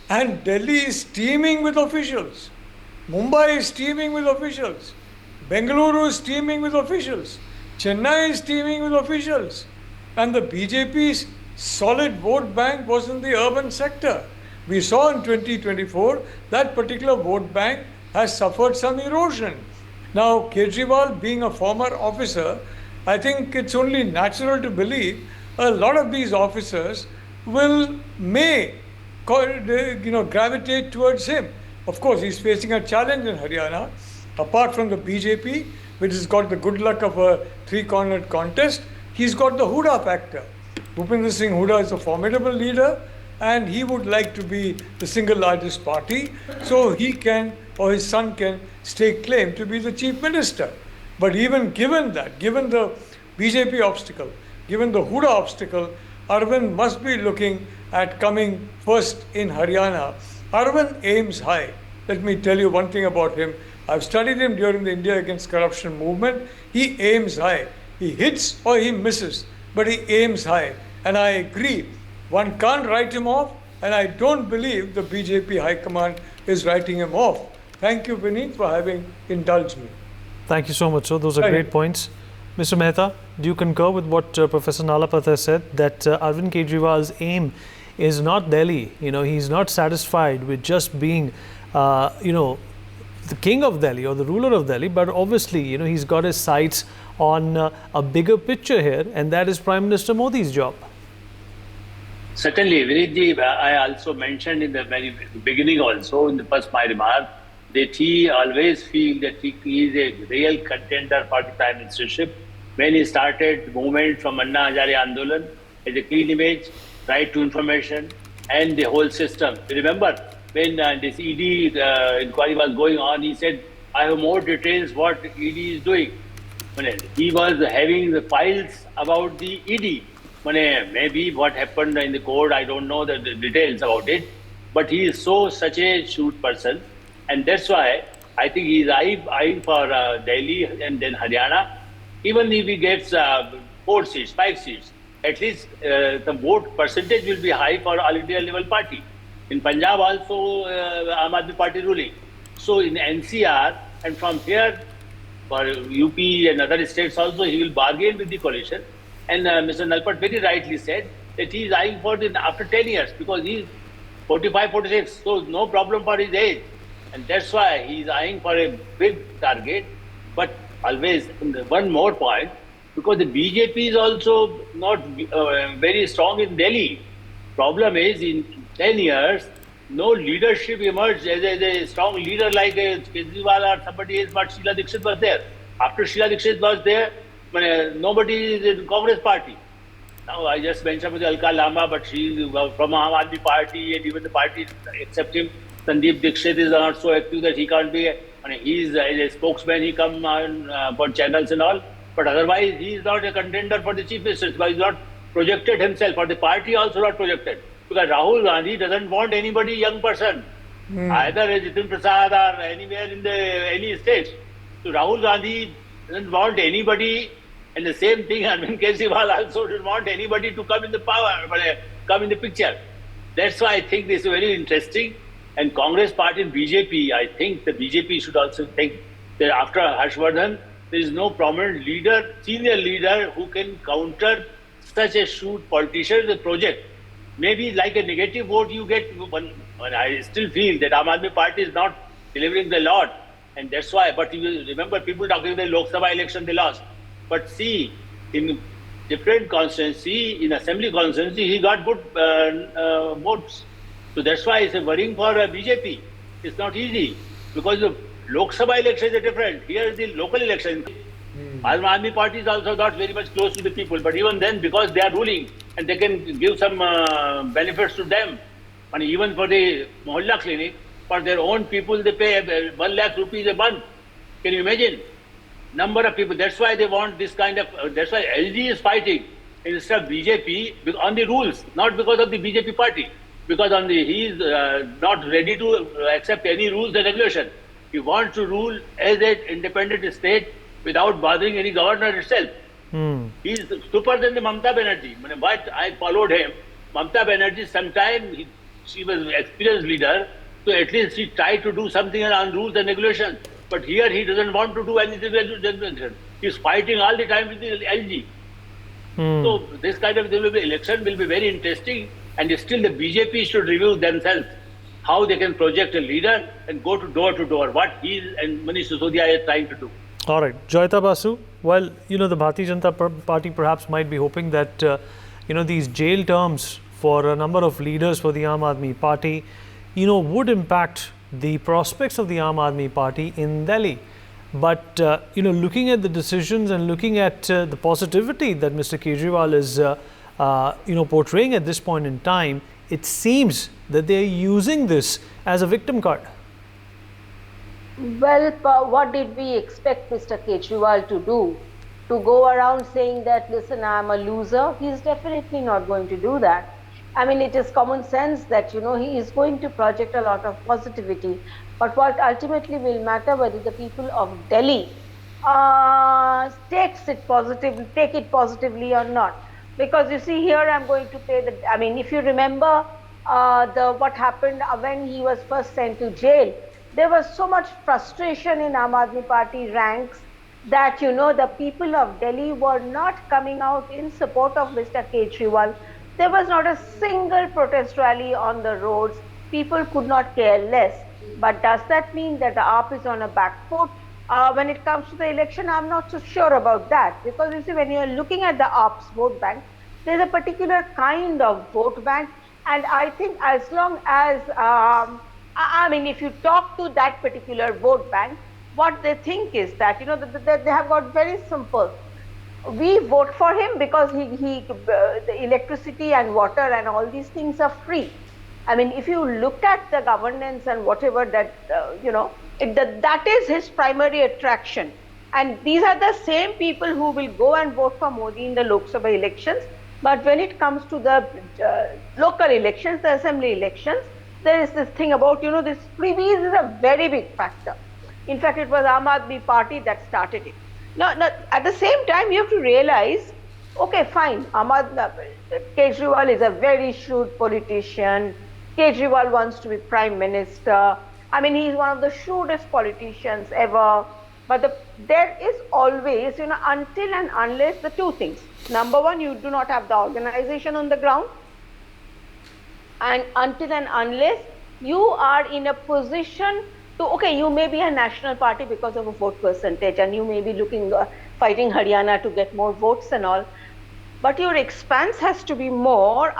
and Delhi is teeming with officials. Mumbai is teeming with officials. Bengaluru is teeming with officials. Chennai is teeming with officials. And the BJP's solid vote bank was in the urban sector. We saw in 2024 that particular vote bank has suffered some erosion. Now, Kejriwal being a former officer, I think it's only natural to believe a lot of these officers may gravitate towards him. Of course, he's facing a challenge in Haryana. Apart from the BJP, which has got the good luck of a 3-cornered contest, he's got the Huda factor. Bhupinder Singh Huda is a formidable leader, and he would like to be the single largest party, so he can, or his son can, stake claim to be the chief minister. But even given that, given the BJP obstacle, given the Huda obstacle, Arvind must be looking at coming first in Haryana. Arvind aims high. Let me tell you one thing about him. I've studied him during the India Against Corruption movement. He aims high. He hits or he misses, but he aims high. And I agree, one can't write him off, and I don't believe the BJP High Command is writing him off. Thank you, Vineet, for having indulged me. Thank you so much. So those are great points. Mr. Mehta, do you concur with what Professor Nalapat has said, that Arvind Kejriwal's aim is not Delhi? He's not satisfied with just being, the king of Delhi or the ruler of Delhi, but obviously, he's got his sights on a bigger picture here, and that is Prime Minister Modi's job. Certainly, Vineetji, I also mentioned in the very beginning also, in the first my remark, that he always feels that he is a real contender for the Prime Ministership. When he started the movement from Anna Hazare Andolan, as a clean image, right to information, and the whole system. Remember, when this ED inquiry was going on, he said, I have more details what ED is doing. He was having the files about the ED. Maybe what happened in the court, I don't know the details about it, but he is such a shrewd person, and that's why I think he is eyeing for Delhi and then Haryana. Even if he gets 4 seats, 5 seats, at least the vote percentage will be high for All India level party. In Punjab also, Aam Aadmi Party ruling. So in NCR, and from here for UP and other states also, he will bargain with the coalition. And Mr. Nalpat very rightly said that he is eyeing for after 10 years, because he is 45, 46, so no problem for his age. And that's why he is eyeing for a big target. But always, one more point, because the BJP is also not very strong in Delhi. Problem is, in 10 years, no leadership emerged as a strong leader like Kejriwal or somebody else, but Sheila Dikshit was there. After Sheila Dikshit was there, nobody is in Congress party. Now, I just mentioned with Alka Lamba, but she is from Aam Aadmi Party, and even the party except him. Sandeep Dikshit is not so active that he can't be. He is a spokesman, he comes on for channels and all. But otherwise, he is not a contender for the chief minister, because he is not projected himself, or the party also not projected. Because Rahul Gandhi doesn't want anybody young person, either as Jitin Prasad or anywhere in any state. So Rahul Gandhi doesn't want anybody, and the same thing Arvind Kejriwal also doesn't want anybody to come in the come in the picture. That's why I think this is very interesting. And Congress party and BJP, I think the BJP should also think that after Harshvardhan, there is no prominent leader, senior leader who can counter such a shrewd politician in the project. Maybe like a negative vote you get, I still feel that Aam Aadmi Party is not delivering the lot. And that's why, but you remember people talking about the Lok Sabha election, they lost. But see, in different constituency, in assembly constituency, he got good votes. So that's why it's worrying for BJP. It's not easy, because the Lok Sabha elections are different. Here is the local election. Aam Aadmi Party is also not very much close to the people, but even then, because they are ruling and they can give some benefits to them, and even for the Mohalla clinic, for their own people, they pay 1 lakh rupees a month. Can you imagine? Number of people. That's why they want this kind of. That's why LG is fighting instead of BJP on the rules, not because of the BJP party. Because he is not ready to accept any rules and regulation. He wants to rule as an independent state without bothering any governor itself. He is super than the Mamata Banerjee. But I followed him. Mamata Banerjee, sometime she was an experienced leader, so at least she tried to do something on rules and regulations. But here he doesn't want to do anything. He's fighting all the time with the LG. So this kind of election will be very interesting. And still the BJP should review themselves how they can project a leader and go to door, what he and Manish Sisodia are trying to do. All right. Joyita Basu, well, the Bharatiya Janata Party perhaps might be hoping that, these jail terms for a number of leaders for the Aam Aadmi Party, would impact the prospects of the Aam Aadmi Party in Delhi. But, looking at the decisions and looking at the positivity that Mr. Kejriwal is portraying at this point in time, it seems that they are using this as a victim card. Well, what did we expect Mr. Kejriwal to do? To go around saying that, listen, I'm a loser? He's definitely not going to do that. I mean, it is common sense that, he is going to project a lot of positivity. But what ultimately will matter whether the people of Delhi take it positively or not. Because you see, here I'm going to pay if you remember what happened when he was first sent to jail, there was so much frustration in Aam Aadmi Party ranks that, the people of Delhi were not coming out in support of Mr. Kejriwal. There was not a single protest rally on the roads. People could not care less. But does that mean that the AAP is on a back foot? When it comes to the election, I'm not so sure about that. Because you see, when you're looking at the AAP's vote bank, there's a particular kind of vote bank. And I think as long as, if you talk to that particular vote bank, what they think is that, they have got very simple. We vote for him because the electricity and water and all these things are free. If you look at the governance and whatever that, that is his primary attraction. And these are the same people who will go and vote for Modi in the Lok Sabha elections. But when it comes to the local elections, the assembly elections, there is this thing about, this freebies is a very big factor. In fact, it was Aam Aadmi Party that started it. Now, at the same time, you have to realize, okay, fine, Kejriwal is a very shrewd politician. Kejriwal wants to be prime minister. He's one of the shrewdest politicians ever. But there is always, until and unless the two things. Number one, you do not have the organization on the ground. And until and unless you are in a position to, okay, you may be a national party because of a vote percentage and you may be fighting Haryana to get more votes and all. But your expanse has to be more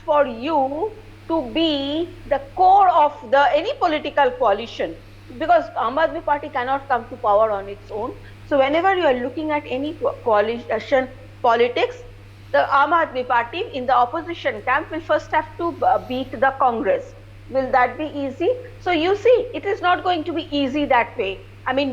for you to be the core of any political coalition, because Aam Aadmi Party cannot come to power on its own. So whenever you are looking at any coalition politics, the Aam Aadmi Party in the opposition camp will first have to beat the Congress. Will that be easy? So you see, it is not going to be easy that way.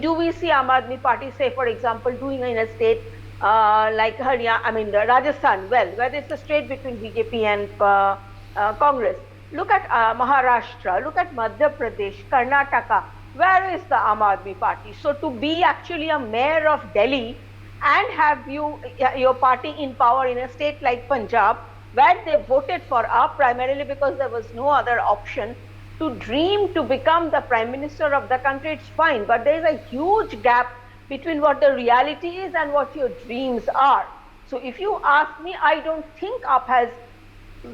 Do we see Aam Aadmi Party, say for example, doing in a state like Haryana, Rajasthan, where it's a state between BJP and Congress. Look at Maharashtra, look at Madhya Pradesh, Karnataka. Where is the Aam Aadmi Party? So to be actually a mayor of Delhi and have your party in power in a state like Punjab, where they voted for AAP primarily because there was no other option, to dream to become the prime minister of the country, it's fine. But there is a huge gap between what the reality is and what your dreams are. So if you ask me, I don't think AAP has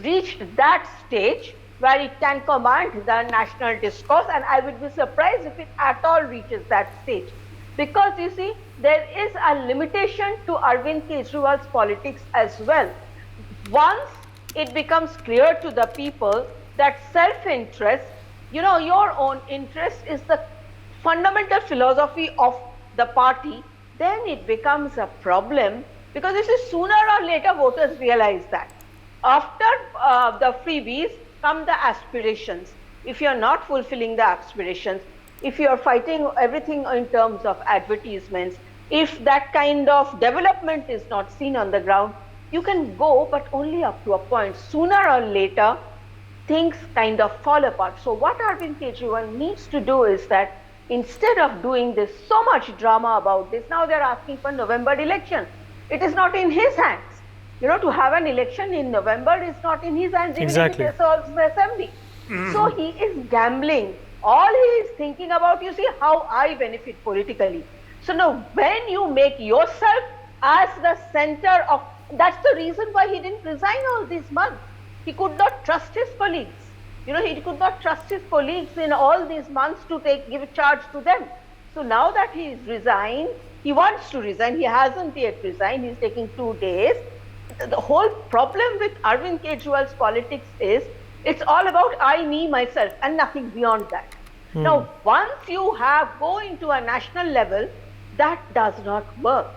reached that stage where it can command the national discourse, and I would be surprised if it at all reaches that stage. Because you see, there is a limitation to Arvind Kejriwal's politics as well. Once it becomes clear to the people that self-interest, your own interest is the fundamental philosophy of the party, then it becomes a problem, because this is sooner or later voters realize that. After the freebies come the aspirations. If you are not fulfilling the aspirations, if you are fighting everything in terms of advertisements, if that kind of development is not seen on the ground, you can go, but only up to a point. Sooner or later, things kind of fall apart. So what Arvind Kejriwal needs to do is that instead of doing this so much drama about this, now they're asking for November election. It is not in his hands. To have an election in November is not in his hands. Exactly. Even if he dissolves the assembly. So he is gambling. All he is thinking about, you see, how I benefit politically. So now when you make yourself as the center of, that's the reason why he didn't resign all these months. He could not trust his colleagues. He could not trust his colleagues in all these months to give charge to them. So now that he is resigned, he wants to resign. He hasn't yet resigned. He's taking 2 days. The whole problem with Arvind Kejriwal's politics is it's all about I, me, myself, and nothing beyond that. Now, once you go into a national level, that does not work.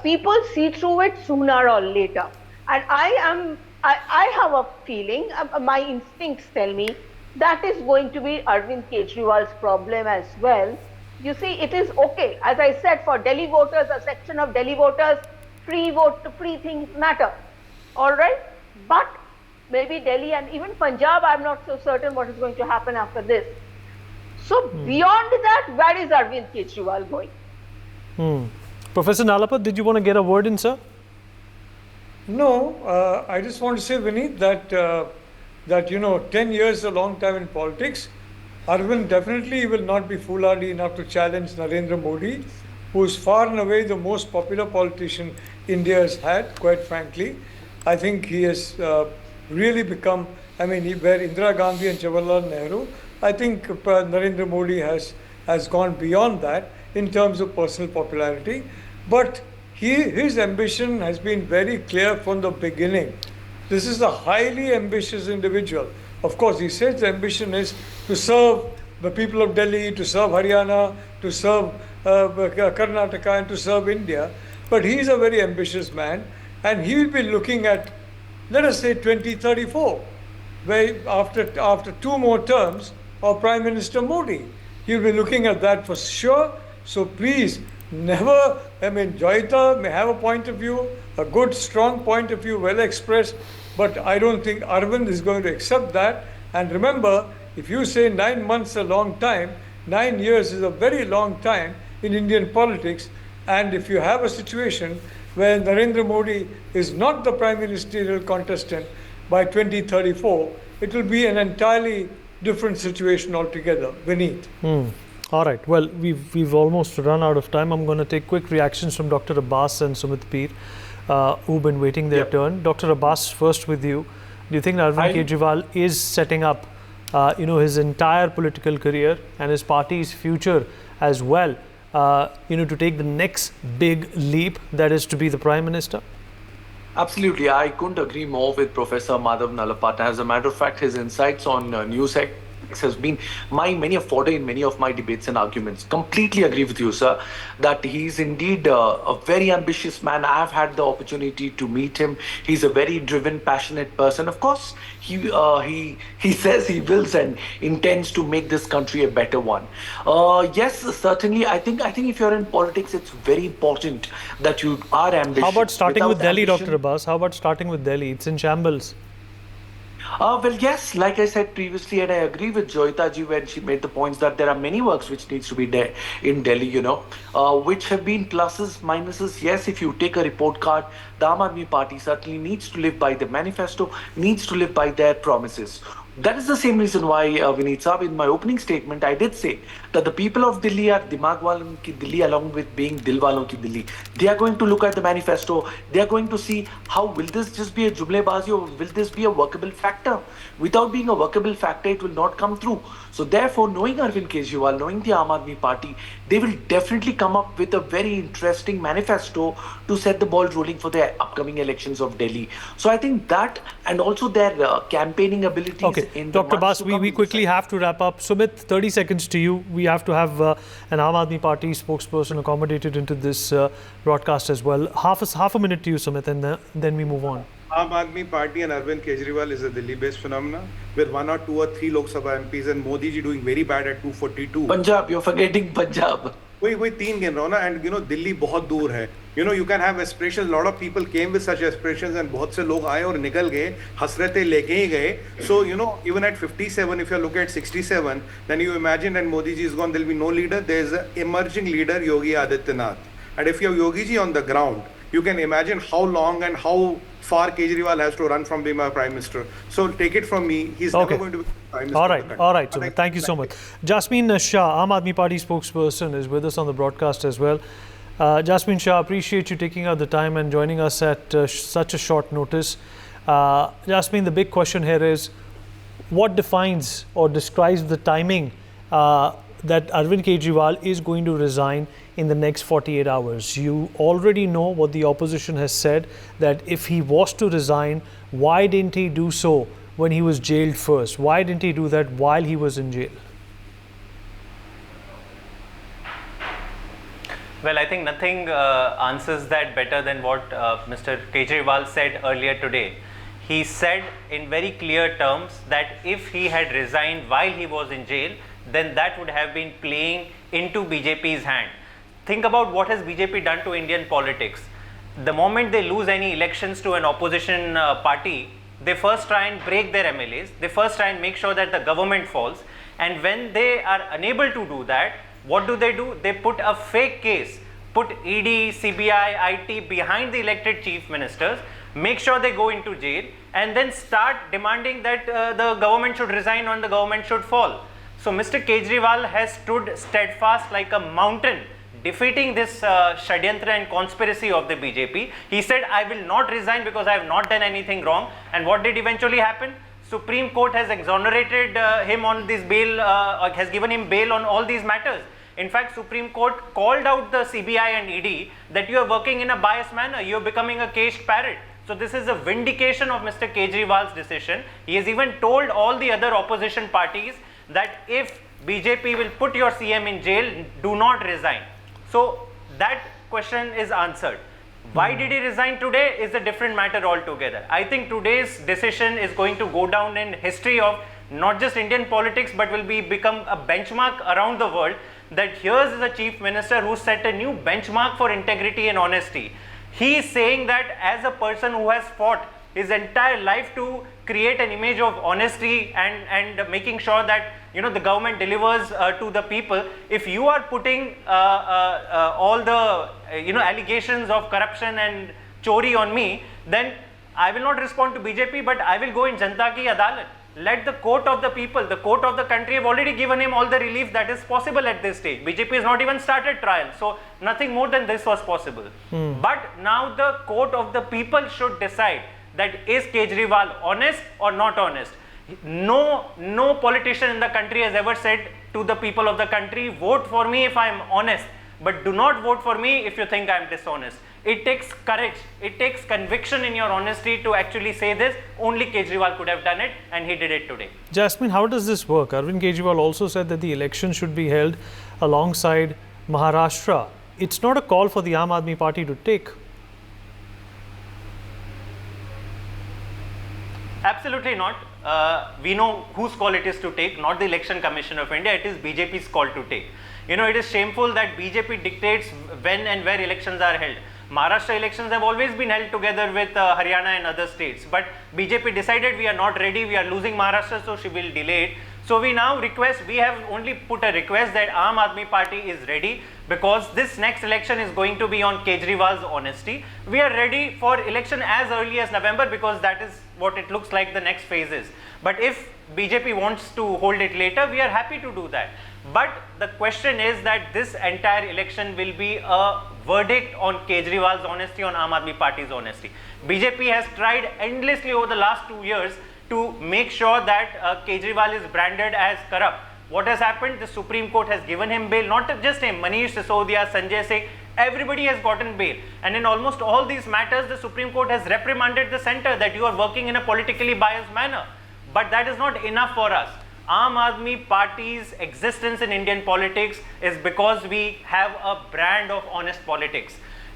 People see through it sooner or later. And I have a feeling, my instincts tell me, that is going to be Arvind Kejriwal's problem as well. You see, it is okay. As I said, for Delhi voters, a section of Delhi voters, free things matter. All right? But maybe Delhi and even Punjab, I'm not so certain what is going to happen after this. So beyond that, where is Arvind Kejriwal going? Professor Nalapat, did you want to get a word in, sir? No, I just want to say, Vineet, that 10 years is a long time in politics. Arvind definitely will not be foolhardy enough to challenge Narendra Modi who is far and away the most popular politician India has had, quite frankly. I think he has really become, where Indira Gandhi and Jawaharlal Nehru, I think Narendra Modi has gone beyond that in terms of personal popularity. But his ambition has been very clear from the beginning. This is a highly ambitious individual. Of course, he says the ambition is to serve the people of Delhi, to serve Haryana, to serve Karnataka, and to serve India. But he is a very ambitious man, and he will be looking at, let us say, 2034, where after 2 more terms of Prime Minister Modi. He will be looking at that for sure. So please, never, Joyita may have a point of view, a good, strong point of view, well expressed, but I don't think Arvind is going to accept that. And remember, if you say 9 months is a long time, 9 years is a very long time in Indian politics. And if you have a situation where Narendra Modi is not the prime ministerial contestant by 2034, it will be an entirely different situation altogether. Vineet. All right. Well, we've almost run out of time. I'm going to take quick reactions from Dr. Abbas and Sumit Peer, who've been waiting their turn. Dr. Abbas, first with you. Do you think Arvind Kejriwal is setting up, his entire political career and his party's future as well, to take the next big leap, that is to be the Prime Minister? Absolutely. I couldn't agree more with Professor Madhav Nalapata. As a matter of fact, his insights on NewsX has been many a fodder in many of my debates and arguments. Completely agree with you, sir, that he's indeed a very ambitious man. I've had the opportunity to meet him. He's a very driven, passionate person. Of course, he says he wills and intends to make this country a better one. Yes, certainly. I think if you're in politics, it's very important that you are ambitious. How about starting with Delhi, ambition, Dr. Abbas? How about starting with Delhi? It's in shambles. Well, yes, like I said previously, and I agree with Joyita ji when she made the points that there are many works which needs to be there in Delhi, which have been pluses, minuses. Yes, if you take a report card, the Aam Aadmi Party certainly needs to live by the manifesto, needs to live by their promises. That is the same reason why, Vineet Saab, in my opening statement, I did say that the people of Delhi are Dimag walon ki Delhi along with being Dil walon ki Delhi. They are going to look at the manifesto. They are going to see how will this just be a jumlebazi or will this be a workable factor? Without being a workable factor, it will not come through. So therefore, knowing Arvind Kejriwal, knowing the Aam Aadmi Party, they will definitely come up with a very interesting manifesto to set the ball rolling for the upcoming elections of Delhi. So I think that, and also their campaigning abilities. Okay. Dr. Abbas, we quickly have to wrap up. Sumit, 30 seconds to you. We have to have an Aam Aadmi Party spokesperson accommodated into this broadcast as well. Half a minute to you, Sumit, and then we move on. Aam Aadmi Party and Arvind Kejriwal is a Delhi-based phenomenon with 1 or 2 or 3 Lok Sabha MPs and Modi ji doing very bad at 242. Punjab, you're forgetting Punjab. वही 3 गिन रहा हूँ ना, and Delhi बहुत दूर है. You can have aspirations. A lot of people came with such aspirations and बहुत से लोग आए और निकल गए, हसरतें लेके ही गए. So even at 57, if you look at 67, then you imagine and Modi ji is gone, there will be no leader. There is an emerging leader, Yogi Adityanath. And if you have Yogi ji on the ground, you can imagine how long and how far Kejriwal has to run from being a prime minister. So take it from me, he's never going to be prime minister. All right, Sumit, thank you so much. Jasmine Shah, Aam Aadmi Party spokesperson, is with us on the broadcast as well. Jasmine Shah, appreciate you taking out the time and joining us at such a short notice. Jasmine, the big question here is, what defines or describes the timing that Arvind Kejriwal is going to resign in the next 48 hours? You already know what the opposition has said, that if he was to resign, why didn't he do so when he was jailed first? Why didn't he do that while he was in jail? Well, I think nothing answers that better than what Mr. Kejriwal said earlier today. He said in very clear terms that if he had resigned while he was in jail, then that would have been playing into BJP's hand. Think about what has BJP done to Indian politics. The moment they lose any elections to an opposition party, they first try and break their MLAs. They first try and make sure that the government falls. And when they are unable to do that, what do? They put a fake case, put ED, CBI, IT behind the elected chief ministers, make sure they go into jail, and then start demanding that the government should resign or the government should fall. So Mr. Kejriwal has stood steadfast like a mountain defeating this Shadyantra and conspiracy of the BJP. He said, I will not resign because I have not done anything wrong. And what did eventually happen? Supreme Court has exonerated him on this bail, has given him bail on all these matters. In fact, Supreme Court called out the CBI and ED that you are working in a biased manner, you are becoming a caged parrot. So this is a vindication of Mr. Kejriwal's decision. He has even told all the other opposition parties that if BJP will put your CM in jail, do not resign. So that question is answered. Why did he resign today is a different matter altogether. I think today's decision is going to go down in history of not just Indian politics, but will become a benchmark around the world, that here's a chief minister who set a new benchmark for integrity and honesty. He is saying that as a person who has fought his entire life to create an image of honesty and making sure that the government delivers to the people, if you are putting all the allegations of corruption and chori on me, then I will not respond to BJP, but I will go in Janta Ki Adalat. Let the court of the people, the court of the country have already given him all the relief that is possible at this stage. BJP has not even started trial, so nothing more than this was possible. But now the court of the people should decide that is Kejriwal honest or not honest. No politician in the country has ever said to the people of the country, vote for me if I am honest, but do not vote for me if you think I am dishonest. It takes courage, it takes conviction in your honesty to actually say this. Only Kejriwal could have done it, and he did it today. Jasmine, how does this work? Arvind Kejriwal also said that the election should be held alongside Maharashtra. It's not a call for the Aam Aadmi Party to take. Absolutely not. We know whose call it is to take, not the Election Commission of India. It is BJP's call to take. It is shameful that BJP dictates when and where elections are held. Maharashtra elections have always been held together with Haryana and other states. But BJP decided we are not ready, we are losing Maharashtra, so she will delay it. So we now request, we have only put a request that Aam Aadmi Party is ready, because this next election is going to be on Kejriwal's honesty. We are ready for election as early as November, because that is what it looks like the next phase is. But if BJP wants to hold it later, we are happy to do that. But the question is that this entire election will be a verdict on Kejriwal's honesty, on Aam Aadmi Party's honesty. BJP has tried endlessly over the last 2 years to make sure that Kejriwal is branded as corrupt. What has happened? The Supreme Court has given him bail, not just him, Manish Sisodia, Sanjay Singh, everybody has gotten bail. And in almost all these matters, the Supreme Court has reprimanded the centre that you are working in a politically biased manner. But that is not enough for us. Aam Aadmi Party's existence in Indian politics is because we have a brand of honest politics.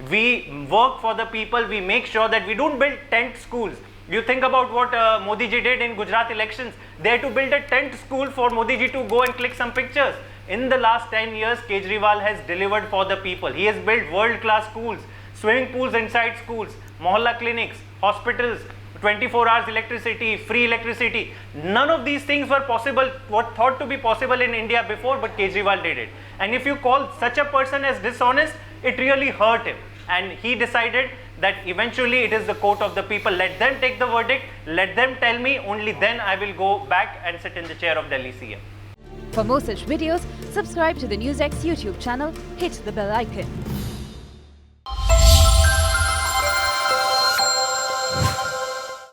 We work for the people, we make sure that we don't build tent schools. You think about what Modi ji did in Gujarat elections. They had to build a tent school for Modi ji to go and click some pictures. In the last 10 years, Kejriwal has delivered for the people. He has built world-class schools, swimming pools inside schools, mohalla clinics, hospitals, 24 hours electricity, free electricity. None of these things were possible, were thought to be possible in India before, but Kejriwal did it. And if you call such a person as dishonest, it really hurt him. And he decided that eventually it is the court of the people. Let them take the verdict, let them tell me, only then I will go back and sit in the chair of Delhi CM. For more such videos, subscribe to the NewsX YouTube channel, hit the bell icon.